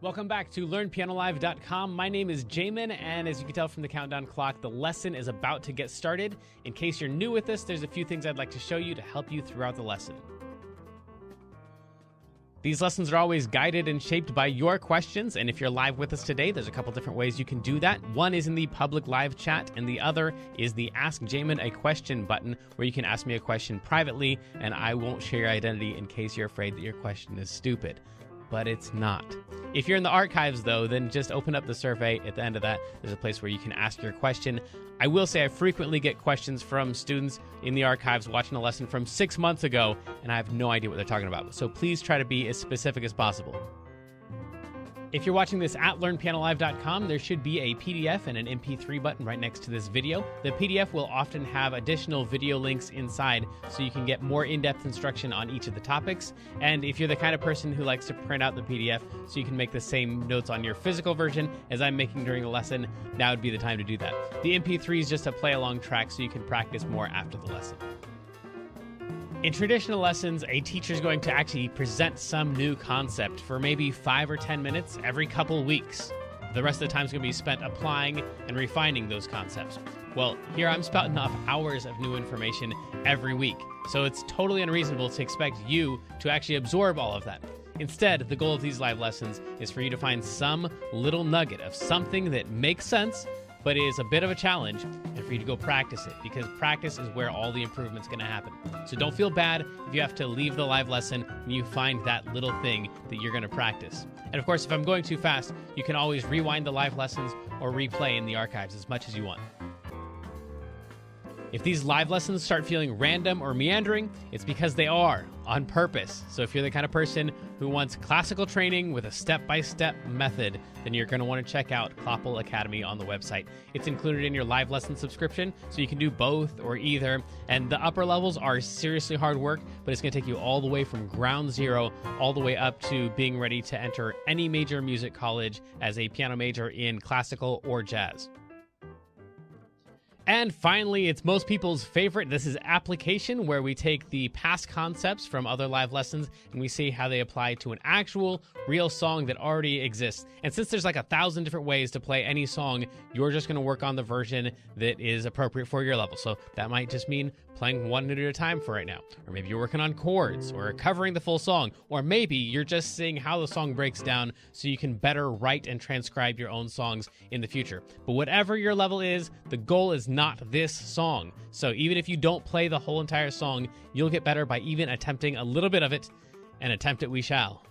Welcome back to LearnPianoLive.com. My name is Jamin, and as you can tell from the countdown clock, the lesson is about to get started. In case you're new with this, there's a few things I'd like to show you to help you throughout the lesson. These lessons are always guided and shaped by your questions, and if you're live with us today, there's a couple different ways you can do that. One is in the public live chat, and the other is the Ask Jamin a Question button, where you can ask me a question privately, and I won't share your identity in case you're afraid that your question is stupid. But it's not. If you're in the archives, though, then just open up the survey. At the end of that, there's a place where you can ask your question. I will say I frequently get questions from students in the archives watching a lesson from 6 months ago, and I have no idea what they're talking about. So please try to be as specific as possible. If you're watching this at LearnPianoLive.com, there should be a PDF and an MP3 button right next to this video. The PDF will often have additional video links inside, so you can get more in-depth instruction on each of the topics. And if you're the kind of person who likes to print out the PDF so you can make the same notes on your physical version as I'm making during the lesson, now would be the time to do that. The MP3 is just a play-along track so you can practice more after the lesson. In traditional lessons, a teacher is going to actually present some new concept for maybe 5 or 10 minutes every couple weeks. The rest of the time is going to be spent applying and refining those concepts. Well, here I'm spouting off hours of new information every week, so it's totally unreasonable to expect you to actually absorb all of that. Instead, the goal of these live lessons is for you to find some little nugget of something that makes sense but is a bit of a challenge, and for you to go practice it, because practice is where all the improvement's going to happen. So don't feel bad if you have to leave the live lesson when you find that little thing that you're going to practice. And of course, if I'm going too fast, you can always rewind the live lessons or replay in the archives as much as you want. If these live lessons start feeling random or meandering, it's because they are, on purpose. So if you're the kind of person who wants classical training with a step-by-step method, then you're going to want to check out Kloppel Academy on the website. It's included in your live lesson subscription, so you can do both or either. And the upper levels are seriously hard work, but it's going to take you all the way from ground zero all the way up to being ready to enter any major music college as a piano major in classical or jazz. And finally, it's most people's favorite. This is application, where we take the past concepts from other live lessons and we see how they apply to an actual, real song that already exists. And since there's like 1,000 different ways to play any song, you're just going to work on the version that is appropriate for your level. So that might just mean playing one note at a time for right now. Or maybe you're working on chords or covering the full song. Or maybe you're just seeing how the song breaks down so you can better write and transcribe your own songs in the future. But whatever your level is, the goal is not this song. So even if you don't play the whole entire song, you'll get better by even attempting a little bit of it, and attempt it we shall.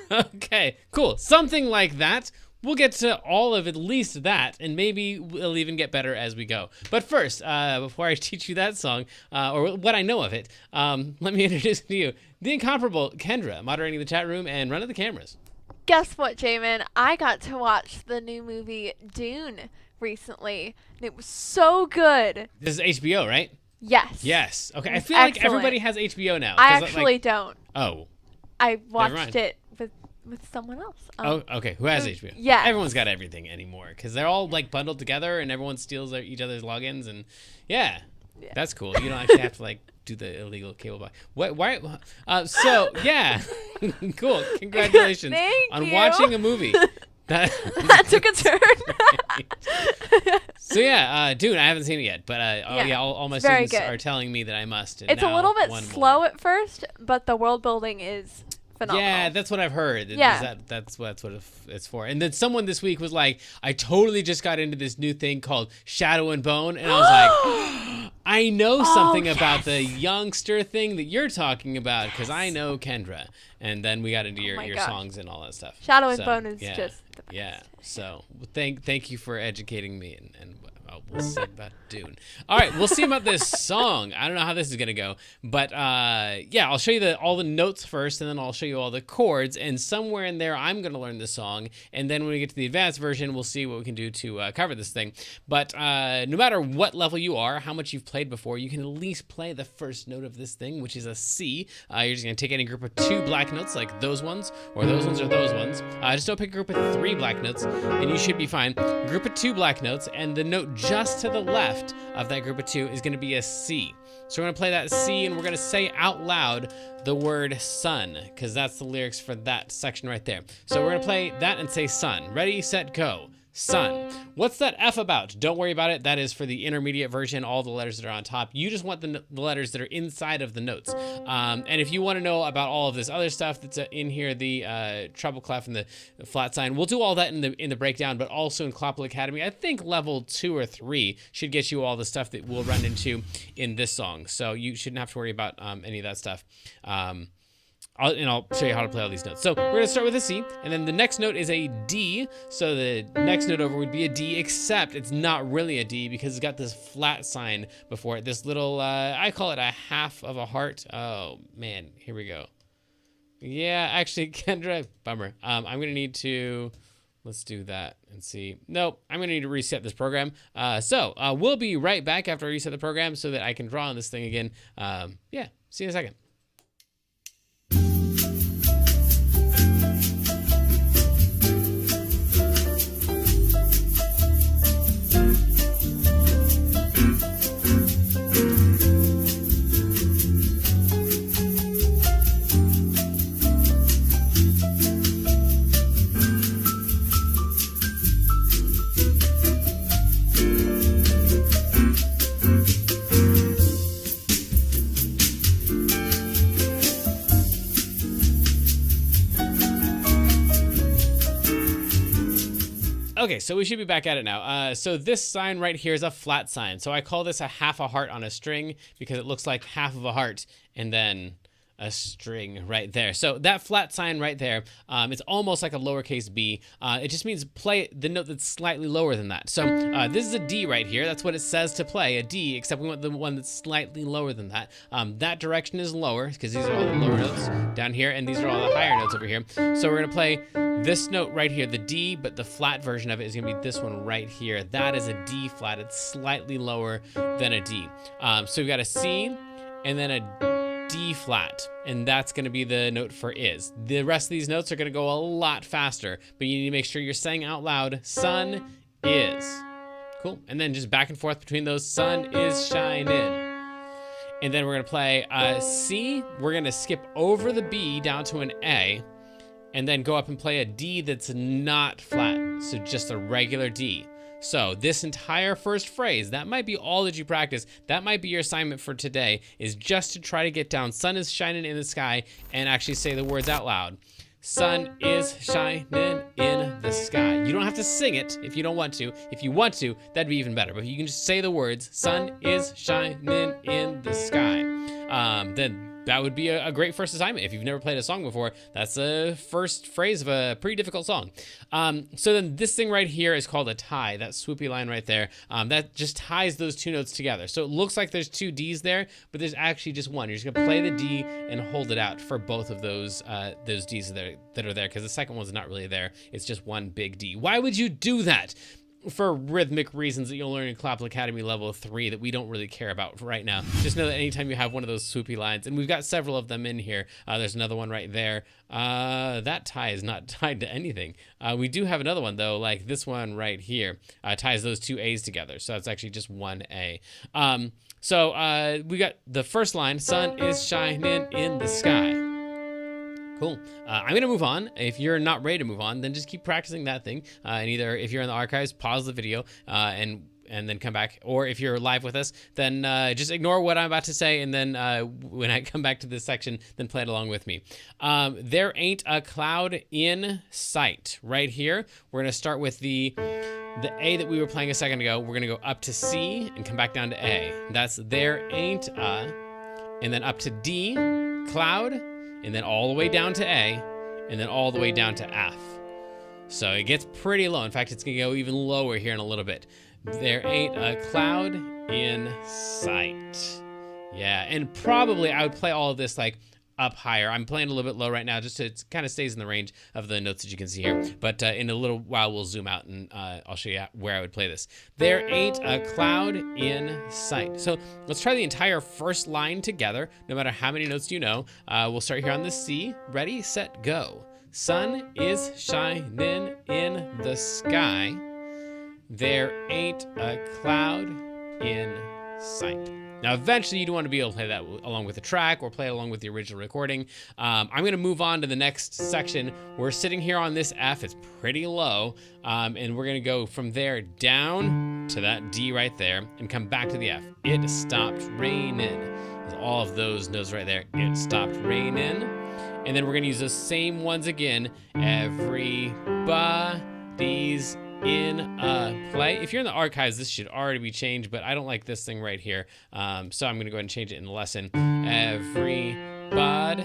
Okay, cool. Something like that. We'll get to all of at least that, and maybe we'll even get better as we go. But first, before I teach you that song, or what I know of it, let me introduce to you the incomparable Kendra, moderating the chat room and running the cameras. Guess what, Jamin? I got to watch the new movie Dune recently, and it was so good. This is HBO, right? Yes. Yes. Okay, I feel excellent. like everybody has HBO now. I actually don't. Oh. I watched it with someone else. Okay. Who has HBO? Yeah. Everyone's got everything anymore because they're all like bundled together and everyone steals each other's logins and yeah, that's cool. You don't actually have to like do the illegal cable box. Why? So yeah, cool. Congratulations on watching a movie. That took a turn. So yeah, Dune, I haven't seen it yet, but all my students are telling me that I must. And it's a little bit slow at first, but the world building is phenomenal. Yeah, that's what I've heard. Yeah. That's what it's for. And then someone this week was like, I totally just got into this new thing called Shadow and Bone, and I was like, I know something about the youngster thing that you're talking about because I know Kendra. And then we got into your songs and all that stuff. Shadow and Bone is just the best. Yeah. So thank you for educating me, and we'll see about Dune. All right, we'll see about this song. I don't know how this is gonna go, but I'll show you all the notes first, and then I'll show you all the chords. And somewhere in there, I'm gonna learn the song, and then when we get to the advanced version, we'll see what we can do to cover this thing. But no matter what level you are, how much you've played before, you can at least play the first note of this thing, which is a C. You're just gonna take any group of 2 black notes, like those ones, or those ones, or those ones. Just don't pick a group of 3 black notes, and you should be fine. Group of 2 black notes, and the note just to the left of that group of 2 is going to be a C. So we're going to play that C, and we're going to say out loud the word sun, because that's the lyrics for that section right there. So we're going to play that and say sun. Ready, set, go. Sun. What's that F about? Don't worry about it. That is for the intermediate version, all the letters that are on top. You just want the letters that are inside of the notes. And if you want to know about all of this other stuff that's in here, the treble clef and the flat sign, we'll do all that in the breakdown, but also in Clopple Academy. I think level 2 or 3 should get you all the stuff that we'll run into in this song. So you shouldn't have to worry about any of that stuff. I'll show you how to play all these notes. So we're going to start with a C, and then the next note is a D. So the next note over would be a D, except it's not really a D because it's got this flat sign before it. This little, I call it a half of a heart. Oh, man, here we go. Yeah, actually, Kendra, bummer. I'm going to need to, let's do that and see. Nope, I'm going to need to reset this program. So we'll be right back after I reset the program so that I can draw on this thing again. See you in a second. Okay, so we should be back at it now. So this sign right here is a flat sign. So I call this a half a heart on a string because it looks like half of a heart and then a string right there. So that flat sign right there, it's almost like a lowercase b. It just means play the note that's slightly lower than that. So this is a D right here. That's what it says to play, a D, except we want the one that's slightly lower than that. That direction is lower because these are all the lower notes down here, and these are all the higher notes over here. So we're going to play this note right here, the D, but the flat version of it is going to be this one right here. That is a D flat. It's slightly lower than a D. So we've got a C and then a D flat, and that's going to be the note for is. The rest of these notes are going to go a lot faster, but you need to make sure you're saying out loud, sun is. Cool. And then just back and forth between those, sun is shining. And then we're going to play C. We're going to skip over the B down to an A, and then go up and play a D that's not flat, so just a regular D. So this entire first phrase, that might be all that you practice. That might be your assignment for today, is just to try to get down sun is shining in the sky and actually say the words out loud. Sun is shining in the sky. You don't have to sing it if you don't want to. If you want to, that'd be even better. But you can just say the words, sun is shining in the sky. Then that would be a great first assignment. If you've never played a song before, that's the first phrase of a pretty difficult song. So then this thing right here is called a tie, that swoopy line right there. That just ties those two notes together. So it looks like there's two Ds there, but there's actually just one. You're just gonna play the D and hold it out for both of those Ds that are there, because the second one's not really there. It's just one big D. Why would you do that? For rhythmic reasons that you'll learn in Clopple Academy level 3 that we don't really care about right now. Just know that anytime you have one of those swoopy lines, and we've got several of them in here, there's another one right there. That tie is not tied to anything. We do have another one though, like this one right here, ties those two A's together. So it's actually just one A. So we got the first line, sun is shining in the sky. Cool. I'm going to move on. If you're not ready to move on, then just keep practicing that thing. And either if you're in the archives, pause the video and and then come back. Or if you're live with us, then just ignore what I'm about to say, and then when I come back to this section, then play it along with me. There ain't a cloud in sight. Right here, we're going to start with the A that we were playing a second ago. We're going to go up to C and come back down to A. That's there ain't a, and then up to D, cloud, and then all the way down to A, and then all the way down to F. So it gets pretty low. In fact, it's going to go even lower here in a little bit. There ain't a cloud in sight. Yeah, and probably I would play all of this like up higher. I'm playing a little bit low right now just so it kind of stays in the range of the notes that you can see here. But in a little while, we'll zoom out and I'll show you where I would play this. There ain't a cloud in sight. So let's try the entire first line together, no matter how many notes you know. We'll start here on the C. Ready, set, go. Sun is shining in the sky. There ain't a cloud in sight. Now, eventually, you'd want to be able to play that along with the track or play along with the original recording. I'm going to move on to the next section. We're sitting here on this F. It's pretty low. And we're going to go from there down to that D right there and come back to the F. It stopped raining. All of those notes right there. It stopped raining. And then we're going to use those same ones again. Everybody's in a play. If you're in the archives, this should already be changed, but I don't like this thing right here. So I'm going to go ahead and change it in the lesson. Everybody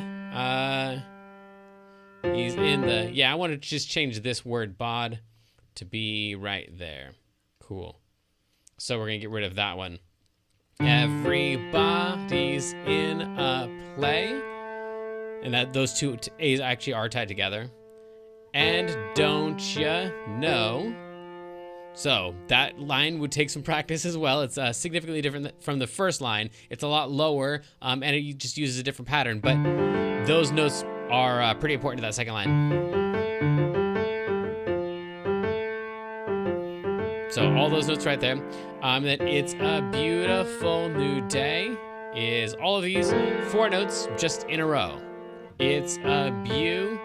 he's in the... Yeah, I want to just change this word bod to be right there. Cool. So we're going to get rid of that one. Everybody's in a play. And that those two A's actually are tied together. And don't you know? So that line would take some practice as well. It's significantly different from the first line. It's a lot lower, and it just uses a different pattern. But those notes are pretty important to that second line. So all those notes right there. That it's a beautiful new day is all of these 4 notes just in a row. It's a beautiful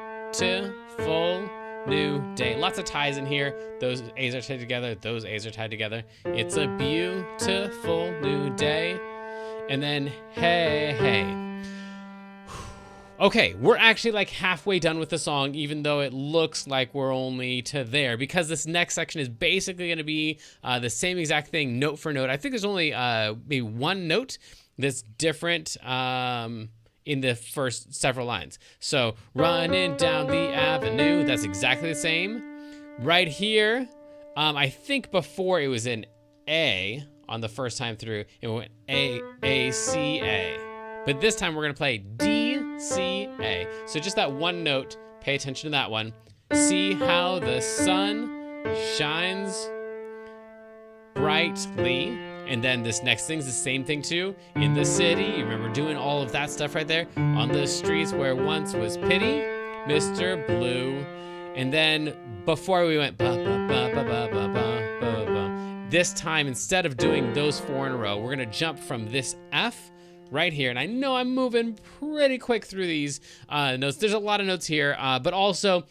new day. Lots of ties in here. Those A's are tied together. Those A's are tied together. It's a beautiful new day. And then, hey, hey. Okay, we're actually like halfway done with the song, even though it looks like we're only to there, because this next section is basically going to be the same exact thing, note for note. I think there's only maybe one note that's different in the first several lines. So running down the avenue, that's exactly the same. Right here, I think before it was an A on the first time through, it went A, A, C, A. But this time we're gonna play D, C, A. So just that one note, pay attention to that one. See how the sun shines brightly. And then this next thing's the same thing too. In the city, you remember doing all of that stuff right there. On the streets where once was pity, Mr. Blue. And then before we went ba ba ba ba ba ba ba ba ba. This time, instead of doing those 4 in a row, we're gonna jump from this F right here. And I know I'm moving pretty quick through these notes. There's a lot of notes here, but also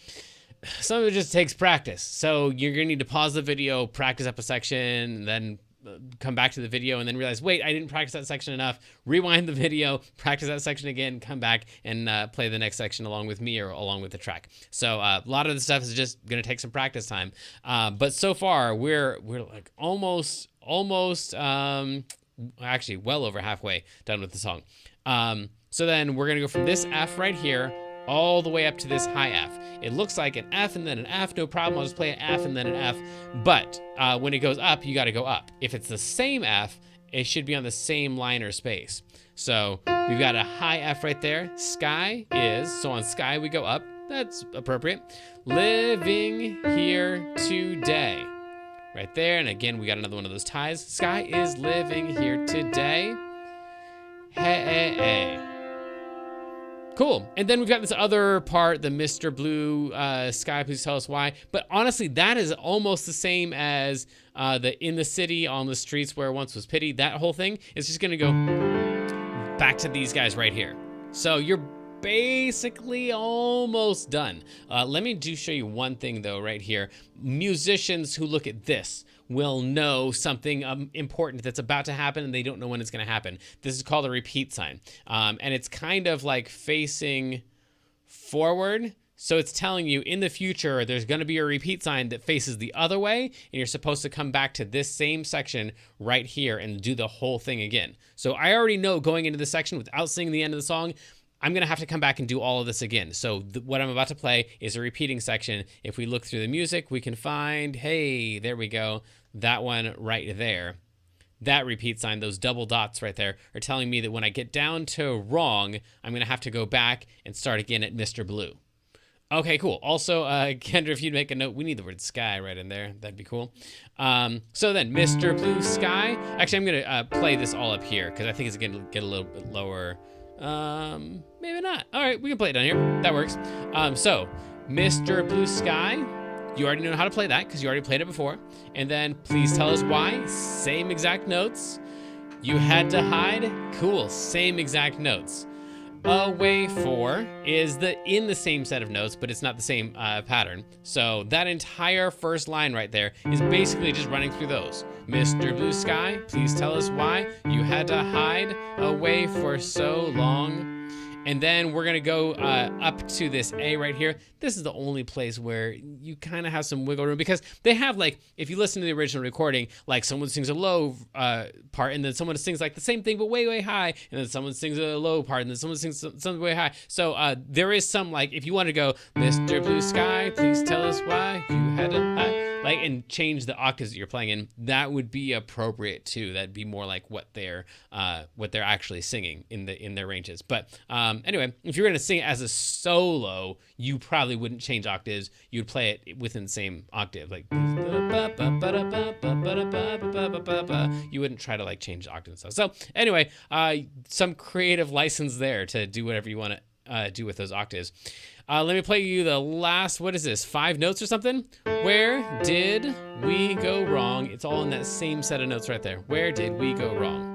some of it just takes practice. So you're gonna need to pause the video, practice up a section, and then come back to the video and then realize, wait, I didn't practice that section enough. Rewind the video, practice that section again, come back and play the next section along with me or along with the track. So a lot of the stuff is just going to take some practice time. But so far we're like almost actually well over halfway done with the song. So then we're going to go from this F right here all the way up to this high F. It looks like an F and then an F, no problem. I'll just play an F and then an F. But when it goes up, you got to go up. If it's the same F, it should be on the same line or space. So we've got a high F right there. Sky is, so on sky we go up. That's appropriate. Living here today. Right there, and again, we got another one of those ties. Sky is living here today. Hey. Cool. And then we've got this other part, the Mr. Blue Sky, please tell us why. But honestly, that is almost the same as the in the city, on the streets where once was pity. That whole thing is just going to go back to these guys right here. So you're basically almost done. Let me show you one thing though right here. Musicians who look at this will know something important that's about to happen and they don't know when it's going to happen. This is called a repeat sign. And it's kind of like facing forward. So it's telling you in the future, there's going to be a repeat sign that faces the other way, and you're supposed to come back to this same section right here and do the whole thing again. So I already know going into this section without singing the end of the song, I'm going to have to come back and do all of this again. So what I'm about to play is a repeating section. If we look through the music, we can find, hey, there we go, that one right there. That repeat sign, those double dots right there, are telling me that when I get down to wrong, I'm going to have to go back and start again at Mr. Blue. Okay, cool. Also, Kendra, if you'd make a note, we need the word sky right in there. That'd be cool. So then, Mr. Blue Sky. Actually, I'm going to play this all up here because I think it's going to get a little bit lower. Maybe not. All right, we can play it down here. That works. So, Mr. Blue Sky. You already know how to play that because you already played it before. And then, please tell us why. Same exact notes. You had to hide. Cool. Same exact notes. Away for is in the same set of notes, but it's not the same pattern. So that entire first line right there is basically just running through those. Mr. Blue Sky, please tell us why you had to hide away for so long. And then we're going to go up to this A right here. This is the only place where you kind of have some wiggle room because they have, like, if you listen to the original recording, like someone sings a low part and then someone sings like the same thing but way, way high. And then someone sings a low part and then someone sings something way high. So there is some, like, if you want to go, Mr. Blue Sky, please tell us why you had to hide. Like, and change the octaves that you're playing in, that would be appropriate too. That'd be more like what they're actually singing in their ranges. But anyway, if you're gonna sing it as a solo, you probably wouldn't change octaves. You'd play it within the same octave, like you wouldn't try to like change the octave and stuff. So anyway, some creative license there to do whatever you want to do with those octaves. Let me play you the last, what is this, 5 notes or something? Where did we go wrong? It's all in that same set of notes right there. Where did we go wrong?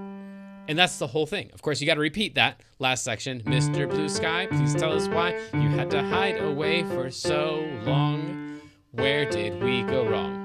And that's the whole thing. Of course, you got to repeat that last section. Mr. Blue Sky, please tell us why you had to hide away for so long. Where did we go wrong?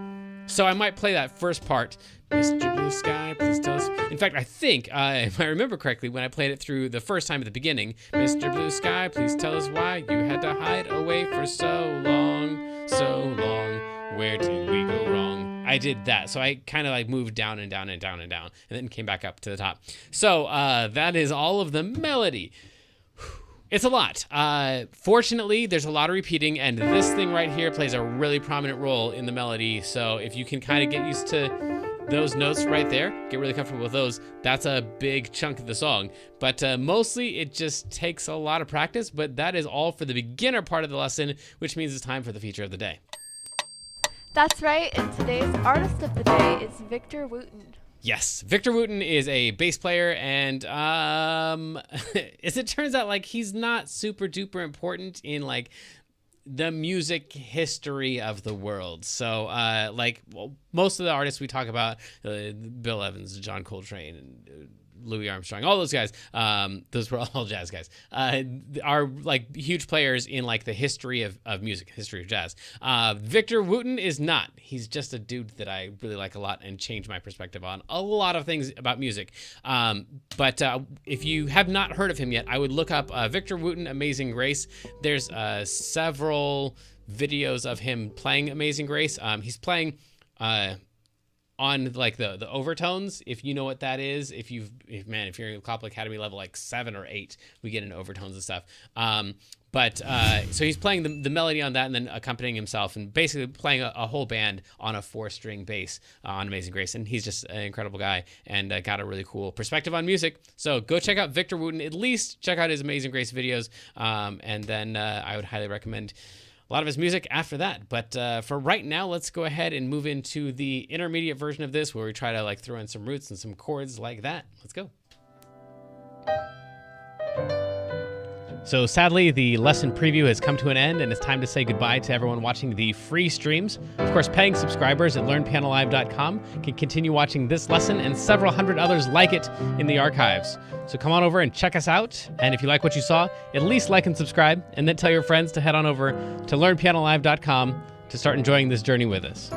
So I might play that first part. Mr. Blue Sky, please tell us. In fact, I think, if I remember correctly, when I played it through the first time at the beginning, Mr. Blue Sky, please tell us why you had to hide away for so long, so long. Where did we go wrong? I did that. So I kind of like moved down and down and down and down, and then came back up to the top. So that is all of the melody. It's a lot. Fortunately, there's a lot of repeating, and this thing right here plays a really prominent role in the melody. So if you can kind of get used to those notes right there, get really comfortable with those, that's a big chunk of the song. But mostly it just takes a lot of practice, but that is all for the beginner part of the lesson, which means it's time for the feature of the day. That's right, and today's artist of the day is Victor Wooten. Yes, Victor Wooten is a bass player, and as it turns out, like, he's not super duper important in like the music history of the world. So most of the artists we talk about, Bill Evans, John Coltrane, and Louis Armstrong, all those guys, those were all jazz guys, are like huge players in like the history of music, history of jazz. Victor Wooten is not. He's just a dude that I really like a lot and changed my perspective on a lot of things about music. But if you have not heard of him yet, I would look up Victor Wooten, Amazing Grace. There's several videos of him playing Amazing Grace. He's playing on like the overtones, if you know what that is. If you're in Classical Academy level like 7 or 8, we get into overtones and stuff. So he's playing the melody on that and then accompanying himself and basically playing a whole band on a 4-string bass on Amazing Grace. And he's just an incredible guy and got a really cool perspective on music. So go check out Victor Wooten, at least check out his Amazing Grace videos. And then I would highly recommend a lot of his music after that. But for right now, let's go ahead and move into the intermediate version of this where we try to like throw in some roots and some chords like that. Let's go. So sadly, the lesson preview has come to an end, and it's time to say goodbye to everyone watching the free streams. Of course, paying subscribers at learnpianolive.com can continue watching this lesson and several hundred others like it in the archives. So come on over and check us out. And if you like what you saw, at least like and subscribe, and then tell your friends to head on over to learnpianolive.com to start enjoying this journey with us.